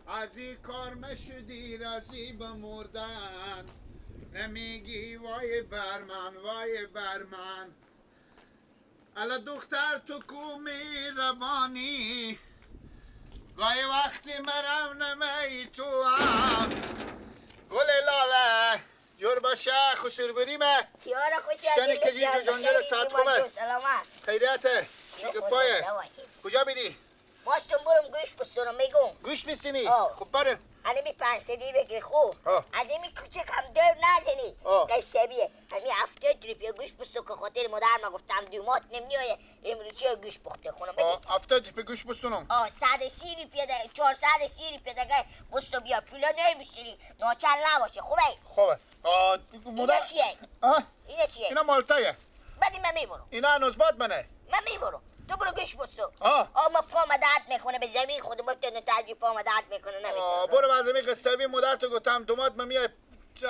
از این کار مشدی رازی بمردن نمیگی وای بر من وای بر من الا دختر تو کو میروانی وای وقتی مرم نمی تو هم گل لاله جور باشه خسر بریمه پیاره خوشی شنی کجی جو جنگل ساعت خوبه خیریته شکر پایه کجا بیدی؟ ماستون برم گوش بستونم میگم گوش بیستینی؟ خب برم هنمی 500 بگیر خوب هنمی کوچک هم دور نزنی قصبیه هنمی 70 روپیه گوش بستو که خاطر مادر ما گفتم دومات نمیایه امروز چه گوش بخته خونم بگی 70 روپیه گوش بستونم 130 روپیه ده 430 روپیه دیگه بستو بیار پولا نمیشتری ناچل نباشه خوبه مادر اینا چیه؟ اینا چیه؟ اینا مالتایه بدی من میبرم اینا هنوز باد منه من میبرم تو برو گوش بستو ما پا درد میکنه به زمین خودم بتونه ترجی پا درد میکنه نمیتونه برو از زمین قصبی مادر تو گفتم دومات من میای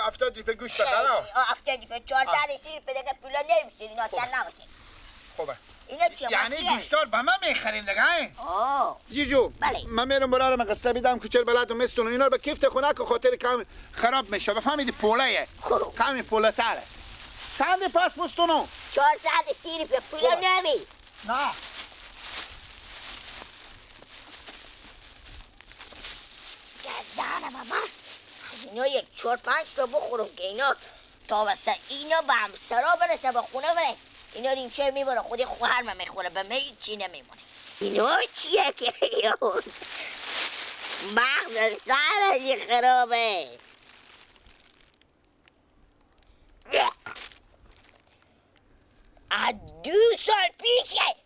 70 روپیه گوش بخرم 70 روپیه 430 روپیه دیگه پولا نمیشتری ناچل نباشه خوبه اینا چیه؟ یعنی گوشتار به من میخریم دیگه جیجو بله من میرم برارم قصبی دم کوچر بلد و مستون اینا رو به کیفت خونه که خاطر کم خراب میشه بفهمیدی پوله کمی پوله تره چند پس بستونو 430 روپیه پولا نمی نه گردانه بابا اینا یک 4-5 تا بخورم که اینا تا واسه اینا به همسرا برسه به خونه بره اینا ریمشه میبره خودی خواهر من میخوره به من چی نمیمونه اینا چیه که مغز سر خرابه از 2 سال پیشه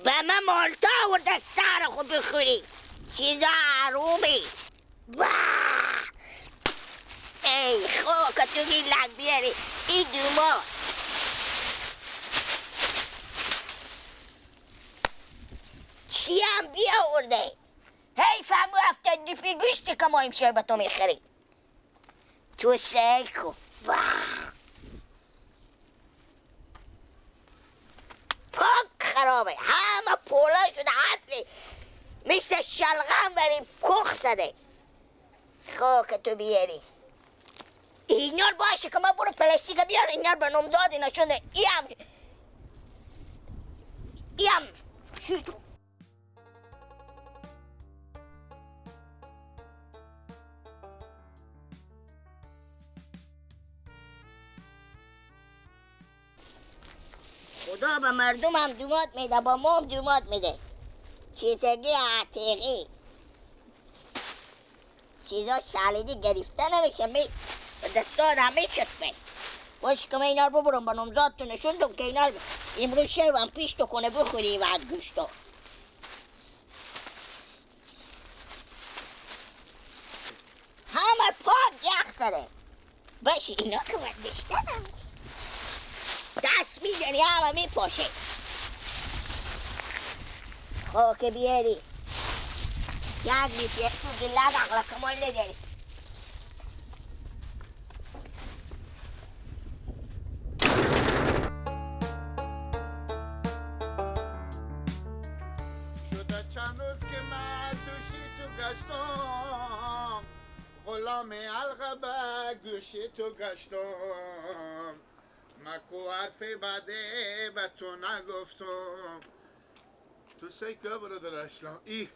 به من مالتا آورده سر خود بخوری چیزا حرومی ای خواه که تو این لگ بیاری این دوما چی هم بیا آورده حیف همو 70 روپیه گوشتی که ما امشب به تو میخری تو سیکو پاک خرابه همه پولا شده عطلی مثل شلغم بریم کخ زده خواه که تو بیاری اینار باشه که من برو پلاستیک بیار اینار به نمزادی نشونده ایم چی تو خدا به مردم هم دومات میده با ما هم دومات میده چیزگی عتیقی چیزا شالیدی گرفته نمیشه به دستان همه چسبه باشه که من اینا رو ببرم با نمزاد تو نشوندم که اینا امروز شب هم پیش تو کنه بخوری بعد گوشتو همه پاک یخ زده باشه اینا که باید بشتنم دست میدنی همه میپاشه خواه که بیاری یک بیتی تو جلد اقلا کمال نداری شده چند روز که من دوشی تو گشتم غلام الغبه گوشی تو گشتم مکو حرف بده به تو نگفتم تو سیکه برادر اسلام ای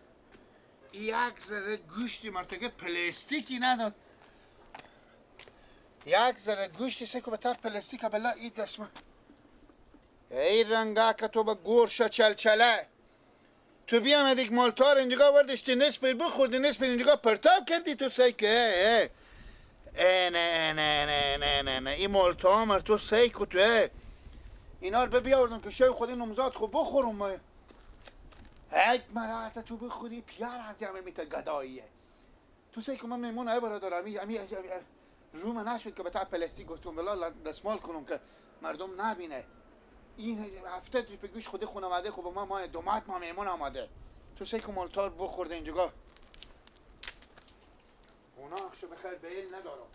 یک ذره گوشتی مرتگه پلاستیکی نداد یک ذره گوشتی سیکو به طرف پلاستیک بلا ای دستم ای رنگا که تو به گورشا چلچله تو بیام ادیک مالتار اینجا وردشتی نصف بخوردی نصف اینجا پرتاب کردی تو سیکه نه این مالتا مر تو سیکو تو اینا رو بیاوردن که شای خودی نمزاد خوب بخورم هیچ مرا تو بخوری پیار از جمعه میتا گداییه تو سیکو من میمونه برادر امی روم نشد که به تا پلاستیک گفتم بلا دستمال کنم که مردم نبینه این 70 روپیه گوش خودی خانواده خوب ما دومات ما میمون آماده تو سیکو مالتار بخورده اینجا اونا اخشو بخیر به ایل ندارم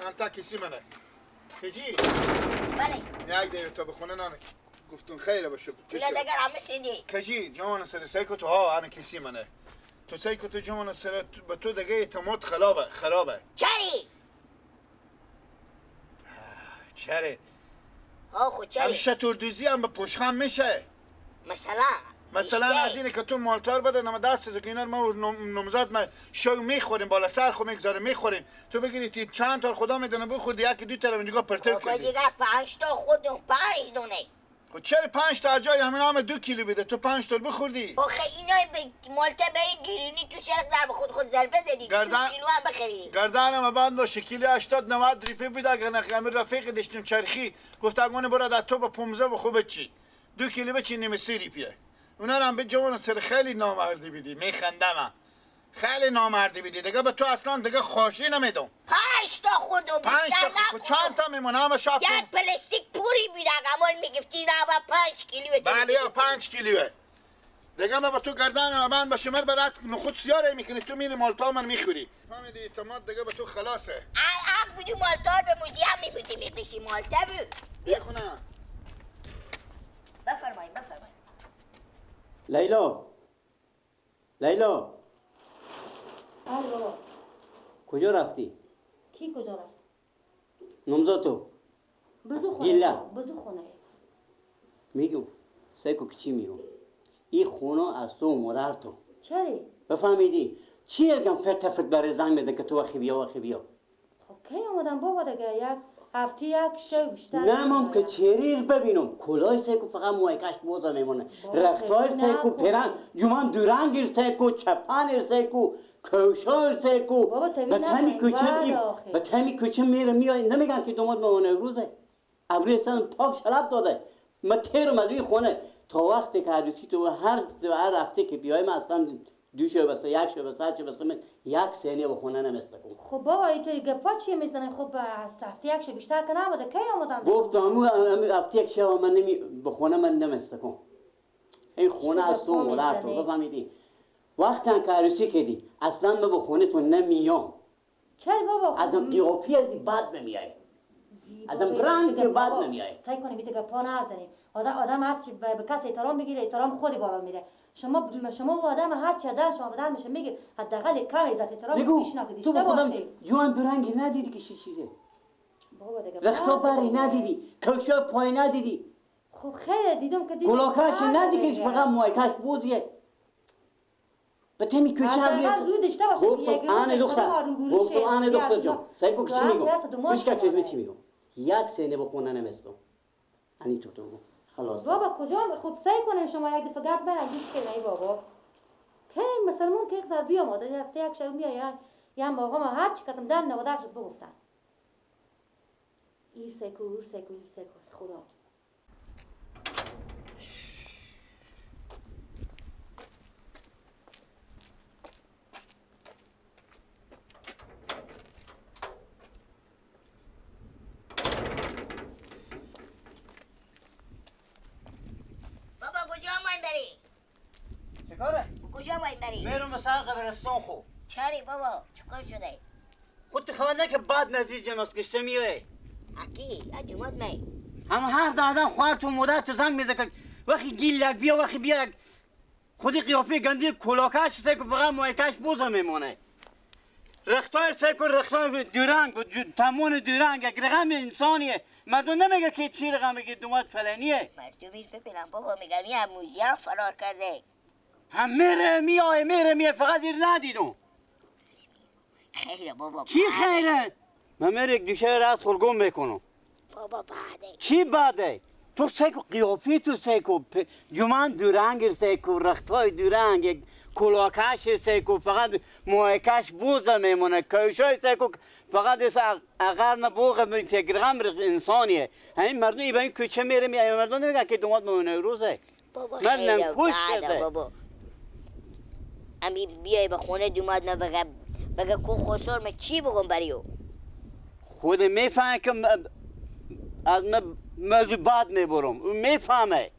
انتا کسی منه کجی؟ بله یک دیگه تا بخونه نانه گفتون خیره باشه نه دیگر همه شدی کجی جوان سر سیکو تو ها انا کسی منه تو سیکو تو جوان سر به تو دیگه اعتماد خرابه چری؟ چره ها خود چری؟ هم شتردوزی هم به پشخم میشه مثلا از اینه که تو مالتار بده نما دست تو که اینا ما نمزاد ما شو میخوریم بالا سر خو میگذاره میخوریم تو بگیری چند تا خدا میدونه بخورد یکی دو تا اینجا پرتر کنی دیگر 5 تا خوردم 5 دونه خب چرا 5 تا جای همین 2 کیلو بده تو 5 تا بخوردی آخه اینا به مالته به گیرونی تو چرا در به خود ضربه زدی 2 کیلو هم بخری گردنم بعد باشه کیلو 80 90 ریپی بده اگر نخمر رفیق داشتیم چرخی گفت اگونه برات از تو به 15 به خوب چی 2 کیلو بچی نیم 3 ریپیه اونا هم به جوان سر خیلی نامردی بیدی میخندم خیلی نامردی بیدی دیگه به تو اصلا دیگه خوشی نمیدم 5 تا خوردم 5 تا چند تا میمونه همه شاپ یک پلاستیک پوری بیده اگمال میگفتی نه با 5 کیلو بله یا 5 کیلوه دیگه من با تو گردن من با شمر برات نخود سیاره میکنی تو میری مالتا من میخوری فهمیدی اعتماد دیگه به تو خلاصه حق بودی مالتار به موزیم میبودی میقشی مالتا بود بخونم بفرمایید لیلا بله بابا کجا رفتی؟ کی کجا رفت؟ نمزاتو بزو خونه میگم سیکو که چی میگم این خونه از تو مادر تو چری؟ بفهمیدی؟ چی اگم فرت برای زنگ میده که تو وقتی بیا خب کی اومدم بابا دیگه یک هفته یک شو بیشتر نمام که چریر ببینم کلای سیکو فقط مویکش بوزا میمونه رختای سیکو پیرن جمان دورنگیر سیکو چپانیر سیکو کوشار سیکو به تمی کوچه میره میای نمیگن که دوماد مامانه روزه ابری اصلا پاک شراب داده ما تیرم از این خونه تا وقتی که عروسی تو هر هفته که بیایم اصلا 2 شو بسته 1 شو بسته 3 شو بسته من 1 ثانیه به خونه نمیسته کن خب بابا این گپا چیه میزنه خب از هفته 1 شو بیشتر که نبوده کی آمدن گفتم هفته 1 شو من به خونه من نمیسته کن این خونه از تو مادر تو بفهمیدی وقتی که عروسی کردی اصلا من به خونه تو نمیام چرا بابا ازم قیافی از بعد نمیای ازم رنگ بعد نمیای سعی کنی بیت گپا نزنی آدم هر چی به کسی احترام بگیره احترام خودی بالا میره شما و آدم هر چه در شما بدن میشه میگه حداقل کم عزت احترام میشناختی تو خودم جوان برنگی ندیدی که چیزه بابا دیگه رختا بری ندیدی کوشا پای ندیدی خب خیلی دیدم که کلاکش ندیدی که فقط مویکش بوزیه به تمی کوچه هم بیست گفتم آن دختر جان سعی کن که چی میگم بیشکر چی میگم 1 ثانیه به خونه نمیستم انی تو خلاص بابا کجا خوب سعی کنین شما یک دفعه گپ برگیش که نه بابا کی مسلمون که یک سر بیام آده هفته 1 شب میای یا موقع ما هر چی کسم در نوادر شد بگفتن این سیکو خدا کجا باید بری؟ میرم به سر قبرستان خو چری بابا چکار شده؟ خودت خبر نه که بعد نزدیک جناس کشته میوه اکی اجومت می هم هر دادن خوار تو مادر تو زنگ میده که وقتی گیل یک بیا وقتی بیا خودی قیافه گندی کلاکش سیکو فقط مویکش بوزا میمونه رختای سیکو رختای دورنگ تمون دورنگ یک رقم انسانیه مردم نمیگه که چی رقم بگه دومات فلانیه مردم میر بپیلم بابا میگم یه موزیم فرار کرده هم میره فقط دیر ندیدم خیره بابا چی خیره؟ من میره یک دوشه راست خلگم میکنم بابا بعده چی بعده؟ تو سیکو قیافی تو سیکو جمان دورنگ سیکو رختای دورنگ یک کلاکش سیکو فقط مویکش بوزه میمونه کوشای سیکو فقط اگر نبوغه که گرغم انسانیه همین مردم ای با این کوچه میره مردم نمیگه که دومات مونه روزه بابا خیلی بعده بابا امی بیای به خونه دومات نه بگه کو خسار من چی بگم بریو خود میفهمه که از موضوع بعد میبرم او میفهمه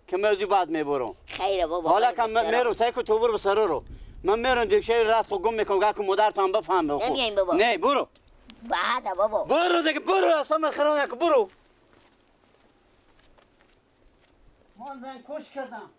که موضوع بعد میبرم خیره بابا حالا که من میرم سعی کن تو برو به سر رو من میرم دیگه راست گم میکنم که مادر تو هم بفهمه نمیایم بابا نه برو بعد بابا برو دیگه برو اصلا من خراب نکن برو من کش کردم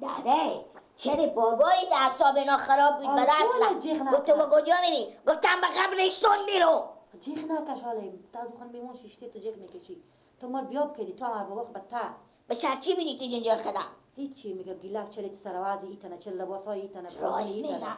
داده چرا بابایی اعصاب اینا خراب بود آره، بدرش خونه نه جیغ گفت تو نکن. به کجا میری گفتم به قبرستون میرو جیغ نکش حاله تا از خون میمون شیشته تو جیغ میکشی تو مال بیاب کردی تو هم بابا بدتر به سر چی میری تو جنجال خدا هیچی میگه گیلک چلی تو سروازی ایتنه چل لباس های ایتنه راست ایتنه میگم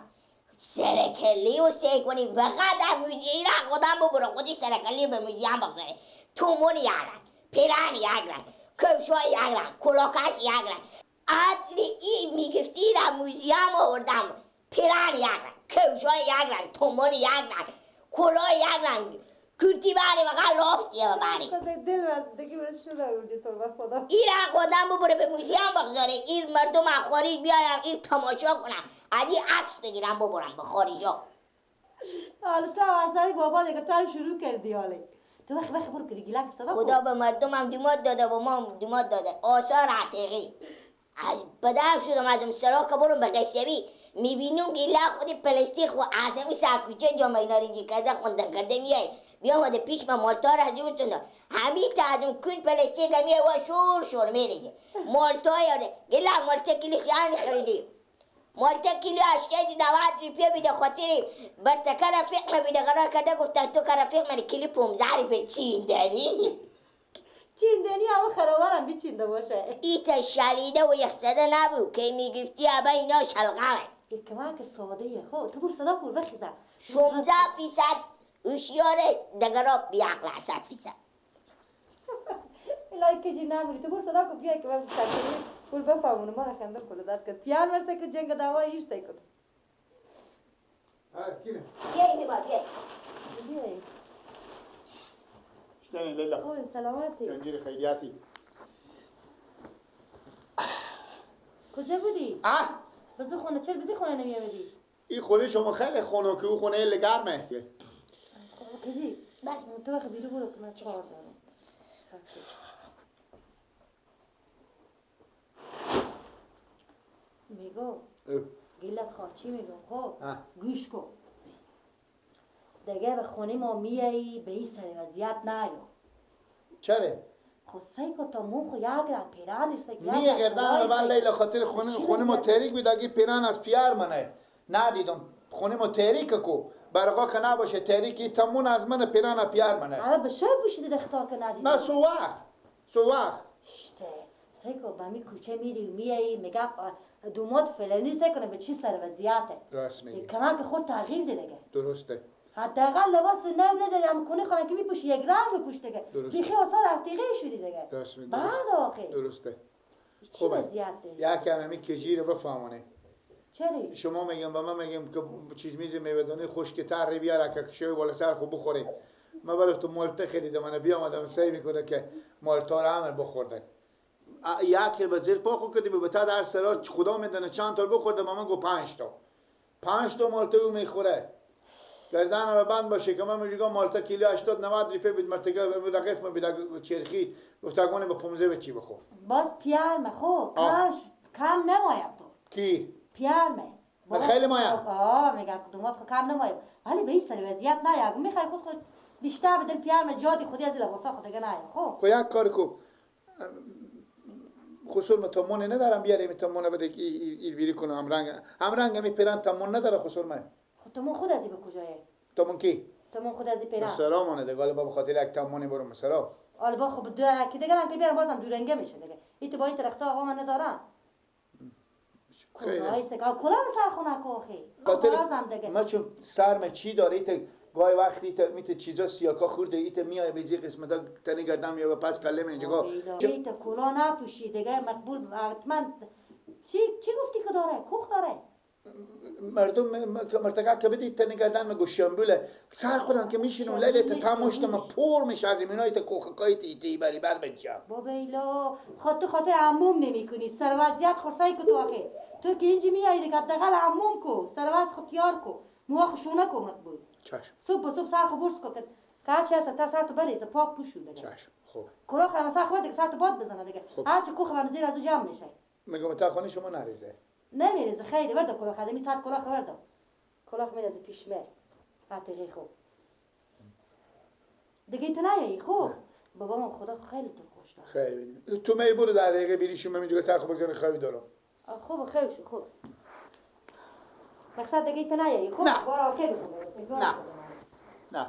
سرکلی و سه کنی فقط در موزی را خودم ببرو خودی سرکلی به موزیم بگذاره تومون یک رنگ پیران یک رنگ کشوی یک رنگ کلاکش یک رنگ اصلی این میگفتی را موزیم آوردم پیران یک رنگ کشوی یک رنگ تومون یک رنگ کلا یک رنگ کرتی باری وقت لافتی باری دل وزدگی برش شده اونجا تو به خدا این را خودم ببره به موزیم بگذاره این مردم خارج بیایم این تماشا کنم ادی عکس بگیرم ببرم به خارجا حالا تو هم اثری بابا دیگه تو هم شروع کردی حاله تو بخی برو کردی گیلک صدا خدا به مردمم دیمات داده و ما هم دیمات داده آثار عتیقی از بدر شدم از اون سرا که برم به قصبی میبینم گیله خودی پلاستیک و اعظمی سرکوچه جامعه اینا رنجی کرده خوندن کرده میای بیام وده پیش من مالتا را هجوم سنده همین تا از اون کل پلاستیک میای و شور شور میریگه مالتا یاده گیله مالتا کلی خیانی خریدی مالتا کیلو 80 روپیه بیده خاطری برتکه رفیق بیده قرار کرده گفته تو که رفیق منی کیلو 15 روپیه چیندنی چیندنی همه خرابارم بیچینده باشه ایتا شلیده و یخزده نبود که میگفتی ابا اینا شلغمه یک کمک ساده یه خب تو برو صدا کن بخیزه 16% هوشیاره دگرا بیعقل 100%. الهی کجی نمونی تو برو صدا کن بیای که من سرکنی برو بفهمونه ما را خنده کلو داد کرد پیان ورسه که جنگ دوای ایش سای کن بیایی میبا بیایی بیای اشتنی لیلا خوب سلامتی جنجیر خیلیاتی کجا بودی؟ بزی خونه چرا بزی خونه نمیامدی؟ این خونه شما خیلی خونه که او خونه لگرمه کجی؟ تو بخی بیرو برو که من کار دارم میگو گیلک خواهد چی میگم خب گوش کن دیگه به خونه ما میایی به این سر وضعیت نیو چرا؟ خود سعی کن تا مون خو یک رنگ پیرانش میه گردن و لیلا خاطر خونه ما تاریک بود اگه پیران از پیار منه ندیدم خونه ما تاریک کو برقا که نباشه تاریکی تمون از من پیران پیار منه اما به شای پوشیده رختار که ندیدم نه سو وقت شته سعی کن به می کوچه میری و میایی میگه دومات فلانی سعی کنه به چی سر وضعیته راست میگی کنان که خود تغییر ده دیگه درسته حداقل لباس نو نداری اما کنی خانه که میپوشی یک رنگ بپوش دیگه بیخی آثار عتیقه شدی دیگه درست میگی بعد آخه درسته چی وضعیته یکی همین کجی رو بفهمونه چرا شما میگم به من میگم که چیز میزه میوه‌دانی خشک‌تر رو بیاره که شوی بالا سر خوب بخوری من برای تو مالتا خریدم من بیامدم سعی میکنه که مالتا رو همه بخورده یکی به زیر پا خود کردیم به تا در سرا خدا میدونه چند تا بخورده من گو 5 تا مالتا او میخوره گردن و بند باشه که من میگم مالتا کیلو 80 90 روپیه بود مرتگه رقیق من چرخی گفتگونه به 15 به چی بخور باز پیرمه خب کم نمایم تو کی پیرمه خیلی مایم میگم کدومات خود کم نمایم ولی به این سر وضعیت نیاگ میخوای خود بیشتر بدل پیرمه جادی خودی از لباسا خود دیگه نیاگ خب یک کار کو خصوص ما تمونه ندارم بیاریم تمونه بده که این بیری کنم هم رنگ می پیران تمون نداره خصوص ما خود تمون خود ازی به کجایی تمون کی تمون خود ازی پیران مسرا مونه ده غالبا به خاطر یک تمونی برو مسرا البا خب دو که دیگه رنگ بیارم بازم دورنگه میشه دیگه ایت با این درخت آقا من ندارم کلاه سکا کلاه سر خونه کوخی خاطر ما چون سرم چی داره ایت گاهی وقتی میت چیزا سیاکا خورده ایت میای به زی قسمتا تنی گردم یا پس کله من جگا ایت کلاه نپوشی دیگه مقبول حتما چی گفتی که داره کوخ داره مردم مرتقا که بدید تنی گردن مگو شنبوله سر خودم که میشینم لیله تماشتم پر میشه از اینای تا کوخکای ایتی بری بر بجام بابیلا خاطر عموم نمی کنی سر وضعیت خرسای که تو آخه تو که اینجی میایی دیگه دقل عموم کو سر وضع خود تیار کو مواخ شونه کو مقبول چشم صبح سر خو برس کن که هرچی هست تا ساعت بریزه پاک پوشون دیگه. چشم خوب. کلاخ هم سر خو دیگه ساعت باد بزنه دیگه. هرچی کوخ هم زیر از جمع میشه. میگم تا خانه شما نریزه. نمیریزه خیلی ورد کلاخ می ساعت کلاخ ورد. کلاخ میریزه پیش می. حتی خوب. دیگه ایت نیایی خوب. بابا من خدا خیلی تو خوش داره. خیلی. تو می برو 10 دقیقه بیریشون من اینجا سر خو بگذارم خیلی دارم. خوب خیلی شو خوب. مقصد دیگه ایت نیایی خوب. نه. بارا خیلی خوبه. نه. نه.